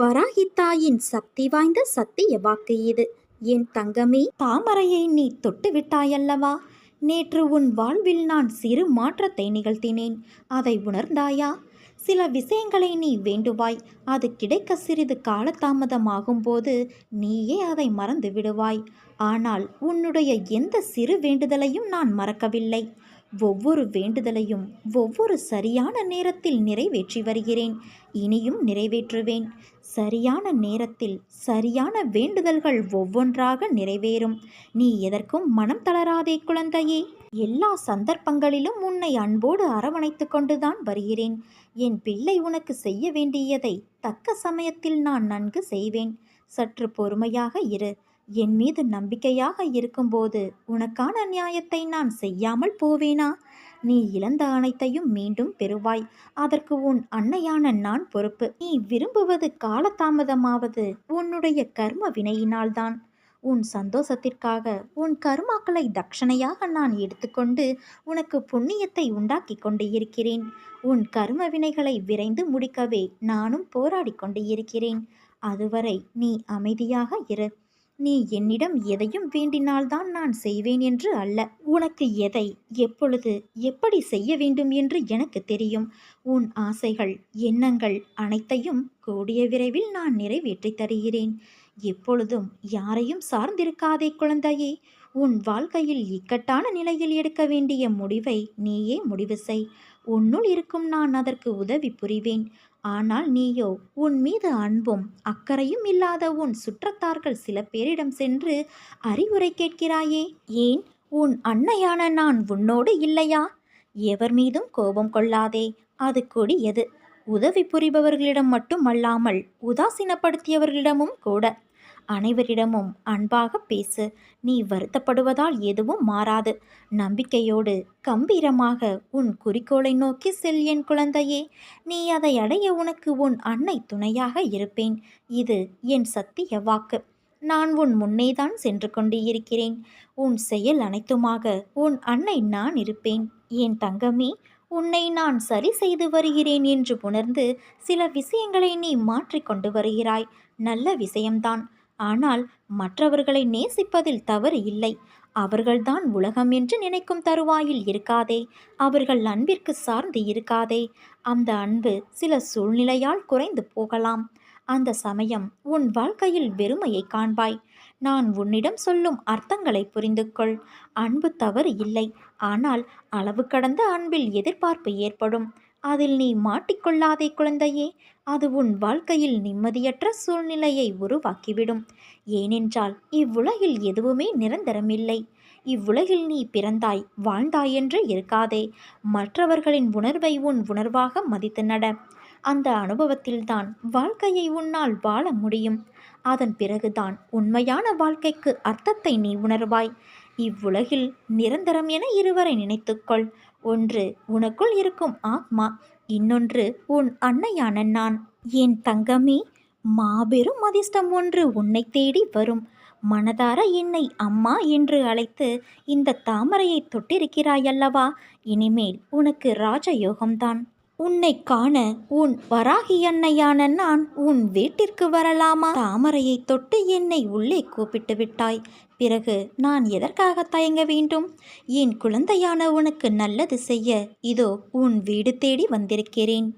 வராகி தாயின் சக்தி வாய்ந்த சத்திய வாக்கு இது. என் தங்கமே, தாமரையை நீ தொட்டு விட்டாயல்லவா? நேற்று உன் வாழ்வில் நான் சிறு மாற்றத்தை நிகழ்த்தினேன். அதை உணர்ந்தாயா? சில விஷயங்களை நீ வேண்டுவாய், அது கிடைக்க சிறிது காலதாமதமாகும் போது நீயே அதை மறந்து விடுவாய். ஆனால் உன்னுடைய எந்த சிறு வேண்டுதலையும் நான் மறக்கவில்லை. ஒவ்வொரு வேண்டுதலையும் ஒவ்வொரு சரியான நேரத்தில் நிறைவேற்றி வருகிறேன். இனியும் நிறைவேற்றுவேன். சரியான நேரத்தில் சரியான வேண்டுதல்கள் ஒவ்வொன்றாக நிறைவேறும். நீ எதற்கும் மனம் தளராதே குழந்தையே. எல்லா சந்தர்ப்பங்களிலும் உன்னை அன்போடு அரவணைத்து கொண்டுதான் வருகிறேன். என் பிள்ளை, உனக்கு செய்ய வேண்டியதை தக்க சமயத்தில் நான் நன்கு செய்வேன். சற்று பொறுமையாக இரு. என் மீது நம்பிக்கையாக இருக்கும்போது உனக்கான நியாயத்தை நான் செய்யாமல் போவேனா? நீ இழந்த அனைத்தையும் மீண்டும் பெறுவாய். அதற்கு உன் அன்னையான நான் பொறுப்பு. நீ விரும்புவது காலதாமதமாவது உன்னுடைய கர்ம வினையினால்தான். உன் சந்தோஷத்திற்காக உன் கர்மாக்களை தட்சணையாக நான் எடுத்துக்கொண்டு உனக்கு புண்ணியத்தை உண்டாக்கி கொண்டு இருக்கிறேன். உன் கர்ம வினைகளை விரைந்து முடிக்கவே நானும் போராடி கொண்டு இருக்கிறேன். அதுவரை நீ அமைதியாக இரு. நீ என்னிடம் எதையும் வேண்டினால்தான் நான் செய்வேன் என்று அல்ல. உனக்கு எதை எப்பொழுது எப்படி செய்ய வேண்டும் என்று எனக்கு தெரியும். உன் ஆசைகள் எண்ணங்கள் அனைத்தையும் கூடிய விரைவில் நான் நிறைவேற்றி தருகிறேன். எப்பொழுதும் யாரையும் சார்ந்திருக்காதே குழந்தையே. உன் வாழ்க்கையில் இக்கட்டான நிலையில் எடுக்க வேண்டிய முடிவை நீயே முடிவு செய். உன்னுள் இருக்கும் நான் அதற்கு உதவி புரிவேன். ஆனால் நீயோ உன் மீது அன்பும் அக்கறையும் இல்லாத உன் சுற்றத்தார்கள் சில பேரிடம் சென்று அறிவுரை கேட்கிறாயே. ஏன், உன் அன்னையான நான் உன்னோடு இல்லையா? எவர் மீதும் கோபம் கொள்ளாதே. அது கொடியது. உதவி புரிபவர்களிடம் மட்டுமல்லாமல் உதாசீனப்படுத்தியவர்களிடமும் கூட. அனைவரிடமும் அன்பாக பேசு. நீ வருத்தப்படுவதால் எதுவும் மாறாது. நம்பிக்கையோடு கம்பீரமாக உன் குறிக்கோளை நோக்கி செல் என் குழந்தையே. நீ அதை அடைய உனக்கு உன் அன்னை துணையாக இருப்பேன். இது என் சத்திய வாக்கு. நான் உன் முன்னேதான் சென்று கொண்டு இருக்கிறேன். உன் செயல் அனைத்துமாக உன் அன்னை நான் இருப்பேன். என் தங்கமே, உன்னை நான் சரி செய்து வருகிறேன் என்று உணர்ந்து சில விஷயங்களை நீ மாற்றிக்கொண்டு வருகிறாய். நல்ல விஷயம்தான். ஆனால் மற்றவர்களை நேசிப்பதில் தவறு இல்லை. அவர்கள்தான் உலகம் என்று நினைக்கும் தருவாயில் இருக்காதே. அவர்கள் அன்பிற்கு சார்ந்து இருக்காதே. அந்த அன்பு சில சூழ்நிலையால் குறைந்து போகலாம். அந்த சமயம் உன் வாழ்க்கையில் வெறுமையை காண்பாய். நான் உன்னிடம் சொல்லும் அர்த்தங்களை புரிந்து கொள். அன்பு தவறு இல்லை. ஆனால் அளவு கடந்த அன்பில் எதிர்பார்ப்பு ஏற்படும். அதில் நீ மாட்டிக்கொள்ளாதே குழந்தையே. அது உன் வாழ்க்கையில் நிம்மதியற்ற சூழ்நிலையை உருவாக்கிவிடும். ஏனென்றால் இவ்வுலகில் எதுவுமே நிரந்தரமில்லை. இவ்வுலகில் நீ பிறந்தாய் வாழ்ந்தாய் என்று இருக்காதே. மற்றவர்களின் உணர்வை உன் உணர்வாக மதித்து நட. அந்த அனுபவத்தில்தான் வாழ்க்கையை உன்னால் வாழ முடியும். அதன் பிறகுதான் உண்மையான வாழ்க்கைக்கு அர்த்தத்தை நீ உணர்வாய். இவ்வுலகில் நிரந்தரம் என இருவரை நினைத்துக்கொள். ஒன்று உனக்குள் இருக்கும் ஆத்மா, இன்னொன்று உன் அன்னையான நான். என் தங்கமே, மாபெரும் அதிர்ஷ்டம் ஒன்று உன்னை தேடி வரும். மனதார என்னை அம்மா என்று அழைத்து இந்த தாமரையை தொட்டிருக்கிறாயல்லவா? இனிமேல் உனக்கு ராஜயோகம்தான். உன்னை காண உன் வராகி அன்னையான நான் உன் வீட்டிற்கு வரலாமா? தாமரையை தொட்டு என்னை உள்ளே கூப்பிட்டு விட்டாய். பிறகு நான் எதற்காக தயங்க வேண்டும்? என் குழந்தையான உனக்கு நல்லது செய்ய இதோ உன் வீடு தேடி வந்திருக்கிறேன்.